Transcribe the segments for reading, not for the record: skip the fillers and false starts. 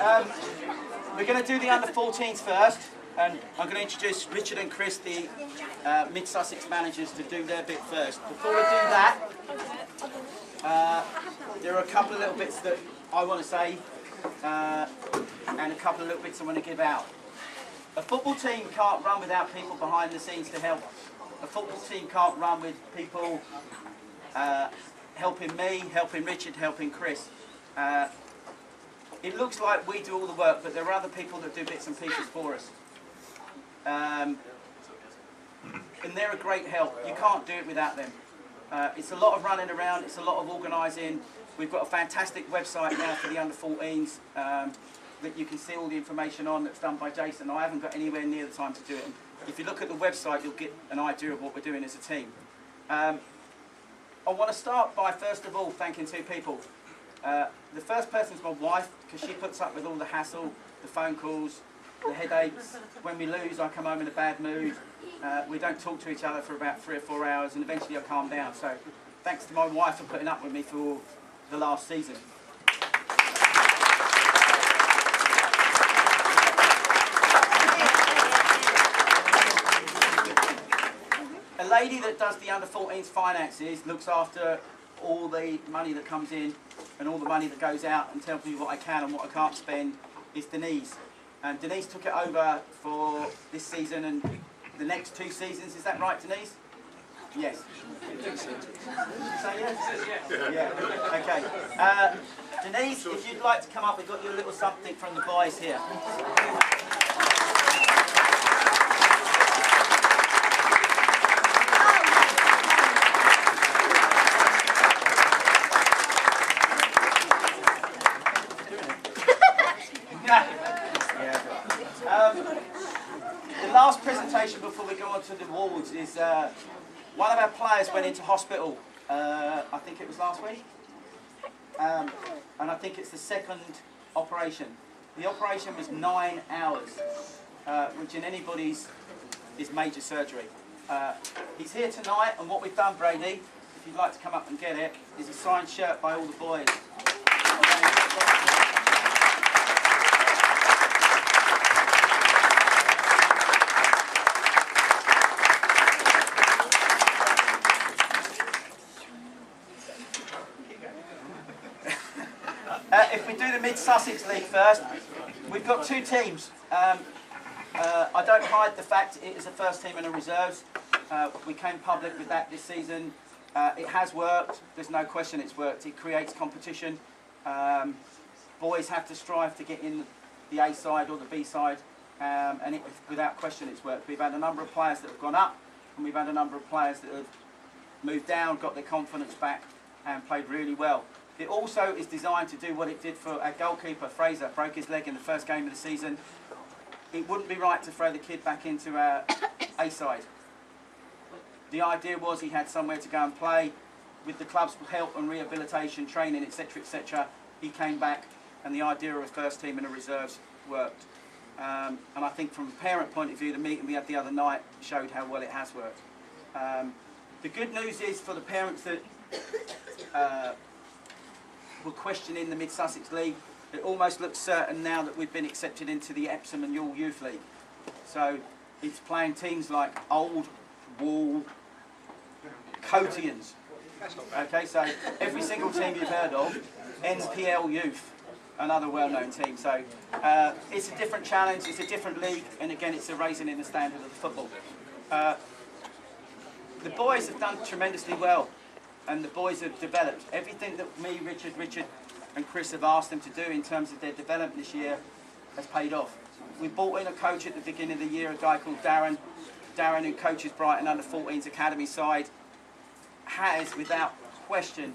We're going to do the under-14s first, and I'm going to introduce Richard and Chris, the Mid-Sussex managers, to do their bit first. Before we do that, there are a couple of little bits that I want to say, and a couple of little bits I want to give out. A football team can't run without people behind the scenes to help. A football team can't run with people helping me, helping Richard, helping Chris. It looks like we do all the work, but there are other people that do bits and pieces for us. And they're a great help. You can't do it without them. It's a lot of running around, it's a lot of organising. We've got a fantastic website now for the under-14s that you can see all the information on, that's done by Jason. I haven't got anywhere near the time to do it. If you look at the website, you'll get an idea of what we're doing as a team. I want to start by, first of all, thanking two people. The first person is my wife, because she puts up with all the hassle, the phone calls, the headaches. When we lose, I come home in a bad mood. We don't talk to each other for about 3 or 4 hours, and eventually I calm down. So thanks to my wife for putting up with me for the last season. A lady that does the under-14s finances looks after all the money that comes in and all the money that goes out, and tells me what I can and what I can't spend, is Denise. And Denise took it over for this season and the next 2 seasons. Is that right, Denise? Yes. Did you say yes? Yeah. Okay. Denise, if you'd like to come up, we've got you a little something from the boys here. The last presentation before we go on to the awards is one of our players went into hospital, I think it was last week, and I think it's the 2nd operation. The operation was 9 hours, which in anybody's is major surgery. He's here tonight, and what we've done, Brady, if you'd like to come up and get it, is a signed shirt by all the boys. If we do the Mid-Sussex League first, we've got 2 teams. I don't hide the fact it is a first team and a reserves. We came public with that this season. It has worked. There's no question it's worked. It creates competition. Boys have to strive to get in the A side or the B side, and without question it's worked. We've had a number of players that have gone up, and we've had a number of players that have moved down, got their confidence back, and played really well. It also is designed to do what it did for our goalkeeper, Fraser. Broke his leg in the first game of the season. It wouldn't be right to throw the kid back into our A side. The idea was he had somewhere to go and play. With the club's help and rehabilitation, training, etc., etc., he came back, and the idea of a first team and a reserves worked. And I think from a parent point of view, the meeting we had the other night showed how well it has worked. The good news is for the parents that were questioning the Mid-Sussex League, it almost looks certain now that we've been accepted into the Epsom and Youghal Youth League. So it's playing teams like Old, Wall, Cotians. Okay, so every single team you've heard of, NPL Youth, another well-known team. So it's a different challenge, it's a different league, and again it's a raising in the standard of the football. The boys have done tremendously well, and the boys have developed. Everything that me, Richard and Chris have asked them to do in terms of their development this year has paid off. We brought in a coach at the beginning of the year, a guy called Darren. Darren, who coaches Brighton under-14s academy side, has, without question,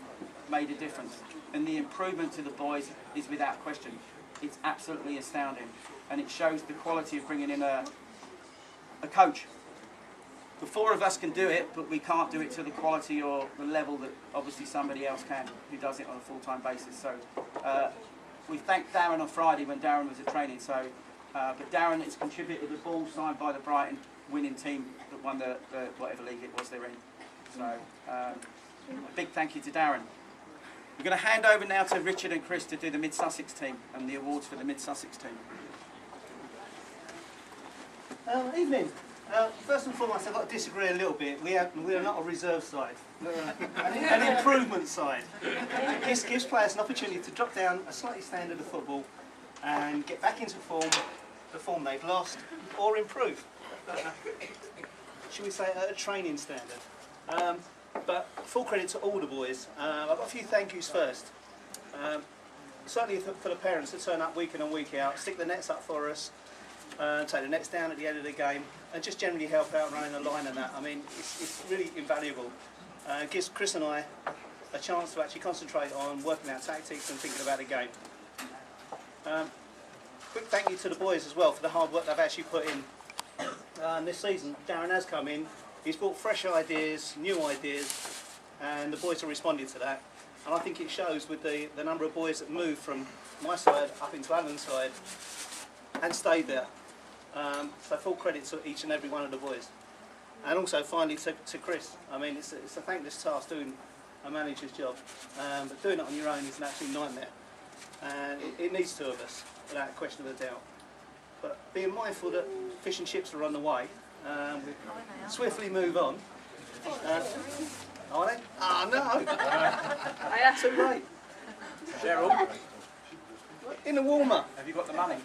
made a difference. And the improvement to the boys is without question. It's absolutely astounding. And it shows the quality of bringing in a coach. The 4 of us can do it, but we can't do it to the quality or the level that obviously somebody else can, who does it on a full-time basis. So we thanked Darren on Friday when Darren was at training. So, but Darren has contributed the ball signed by the Brighton winning team that won the whatever league it was they're in. So a big thank you to Darren. We're going to hand over now to Richard and Chris to do the Mid-Sussex team and the awards for the Mid-Sussex team. Evening. First and foremost, I've got to disagree a little bit. We are not a reserve side. We're an improvement side. This gives players an opportunity to drop down a slightly standard of football and get back into form, the form they've lost, or improve. Should we say at a training standard? But full credit to all the boys. I've got a few thank yous first. Certainly for the parents that turn up week in and week out, stick the nets up for us, take the nets down at the end of the game, and just generally help out running the line and that. I mean, it's really invaluable. It gives Chris and I a chance to actually concentrate on working out tactics and thinking about the game. Quick thank you to the boys as well for the hard work they've actually put in. This season, Darren has come in, he's brought fresh ideas, new ideas, and the boys have responded to that. And I think it shows with the number of boys that moved from my side up into Alan's side and stayed there. So full credit to each and every one of the boys. And also finally to Chris. I mean, it's a thankless task doing a manager's job, but doing it on your own is an absolute nightmare. And it needs two of us, without a question of a doubt. But being mindful that fish and chips are on the way, we swiftly move on. Are they? Ah, no! Too late. Cheryl, in the warmer. Have you got the money?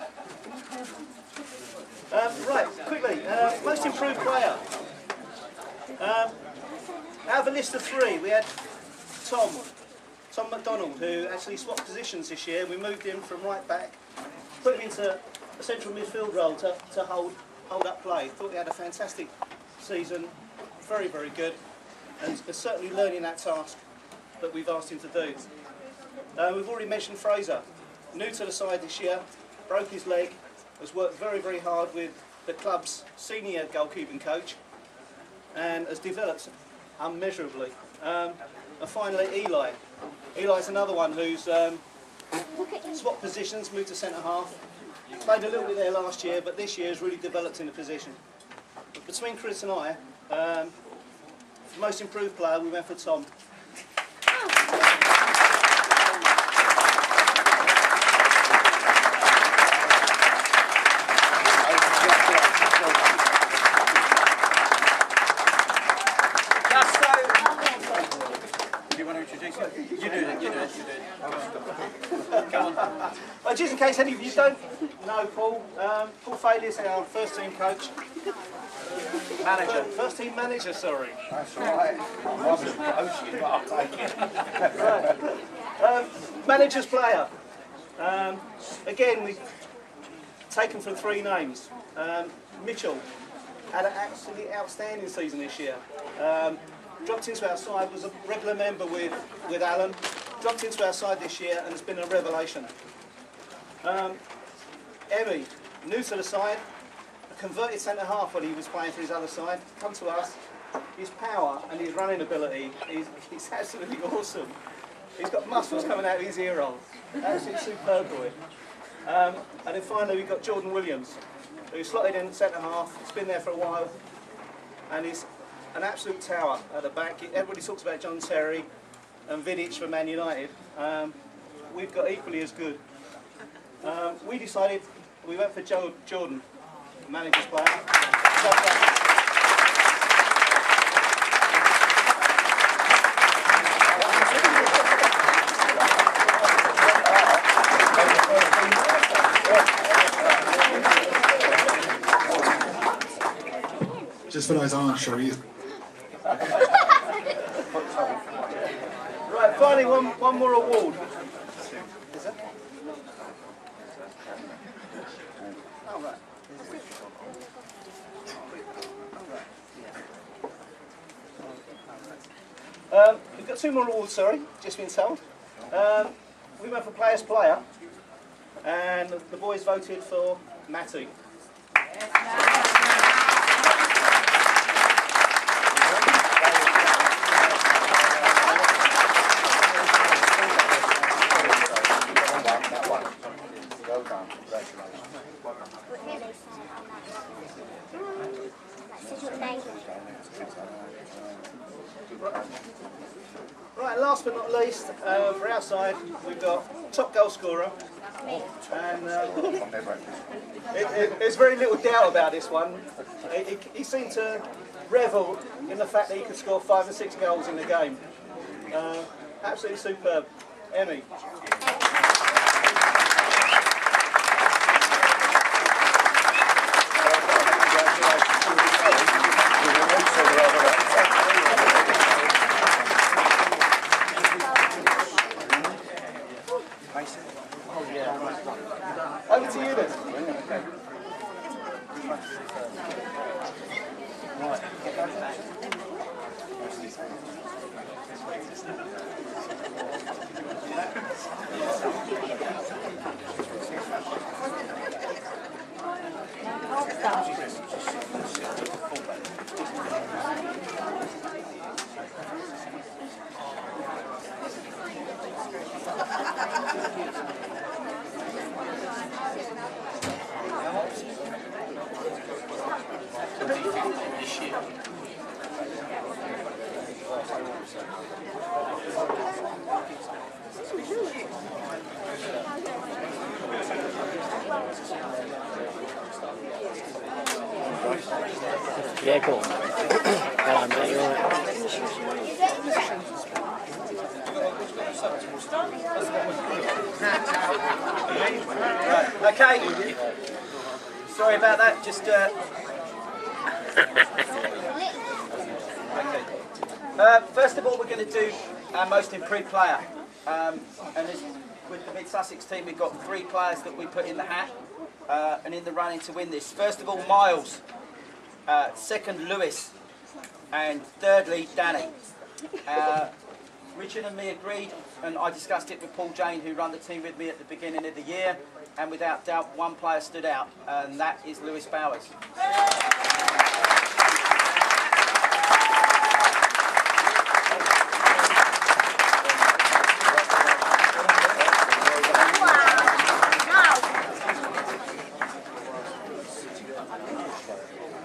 Right, quickly, most improved player. Out of a list of three, we had Tom McDonald, who actually swapped positions this year. We moved him from right back, put him into a central midfield role to hold up play. Thought he had a fantastic season, very, very good, and certainly learning that task that we've asked him to do. We've already mentioned Fraser, new to the side this year, broke his leg, has worked very, very hard with the club's senior goalkeeping coach, and has developed unmeasurably. And finally, Eli. Eli's another one who's swapped positions, moved to centre half. Played a little bit there last year, but this year has really developed in the position. But between Chris and I, for most improved player, we went for Tom. Just in case any of you don't know Paul, Paul Faley is our first team coach. Manager. First team manager, sorry. That's all right. I wasn't coaching, but I'll take it. Right. Manager's player. Again, we've taken from three names. Mitchell had an absolutely outstanding season this year. Dropped into our side, was a regular member with Alan. Dropped into our side this year and has been a revelation. Emmy, new to the side, a converted centre half when he was playing for his other side. Come to us. His power and his running ability is absolutely awesome. He's got muscles coming out of his ear holes. Absolutely superb boy. And then finally we've got Jordan Williams, who slotted in centre half. He's been there for a while, and he's an absolute tower at the back. Everybody talks about John Terry and Vidic for Man United. We've got equally as good. We decided we went for Jordan, manager's player. Just for those aren't sure you. Right, finally one more award. Is that? Oh, right. We've got two more awards, sorry, just been told. We went for Player's Player, and the boys voted for Matty. Right, and last but not least, for our side, we've got top goal scorer. And there's very little doubt about this one. He seemed to revel in the fact that he could score 5 or 6 goals in the game. Absolutely superb. Emmy. Over to you then. Yeah, cool. Well, I'm bet you're right. Right, okay. Sorry about that. Just okay. First of all, we're going to do our most improved player. And with the Mid Sussex team, we've got 3 players that we put in the hat and in the running to win this. First of all, Miles. Second, Lewis. And thirdly, Danny. Richard and me agreed, and I discussed it with Paul Jane, who ran the team with me at the beginning of the year, and without doubt, one player stood out, and that is Lewis Bowers.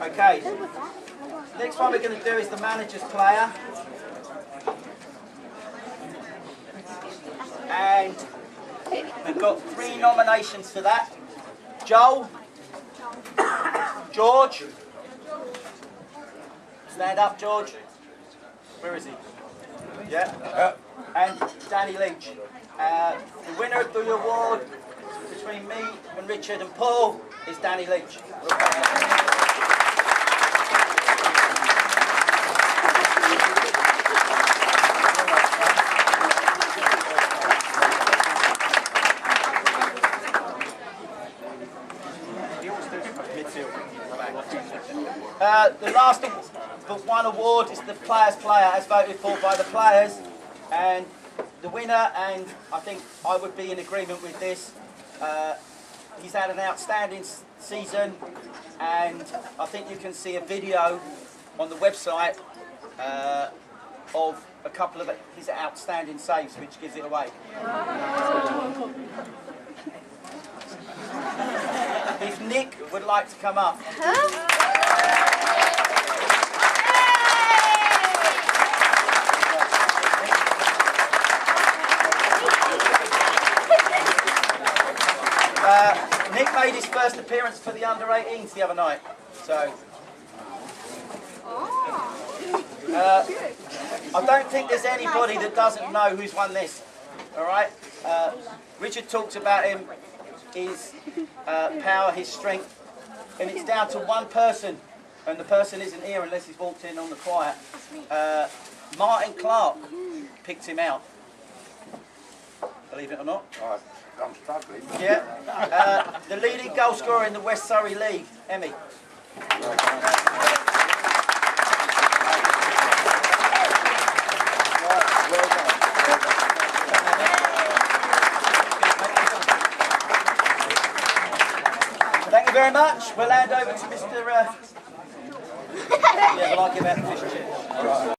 Okay, next one we're going to do is the manager's player. And we've got 3 nominations for that. Joel, George, stand up George, where is he? Yeah, and Danny Leach. The winner of the award between me and Richard and Paul is Danny Leach. The last but one award is the player's player, as voted for by the players, and the winner, and I think I would be in agreement with this, he's had an outstanding season, and I think you can see a video on the website of a couple of his outstanding saves, which gives it away. If Nick would like to come up. Nick made his first appearance for the under-18s the other night, so I don't think there's anybody that doesn't know who's won this. All right, Richard talks about him, his power, his strength, and it's down to one person, and the person isn't here unless he's walked in on the quiet. Martin Clark picked him out. Believe it or not. I'm struggling. Yeah. The leading goal scorer in the West Surrey League, Emmy. Thank you very much. We'll hand over to Mr. Yeah, well, I'll give out the fish and chips.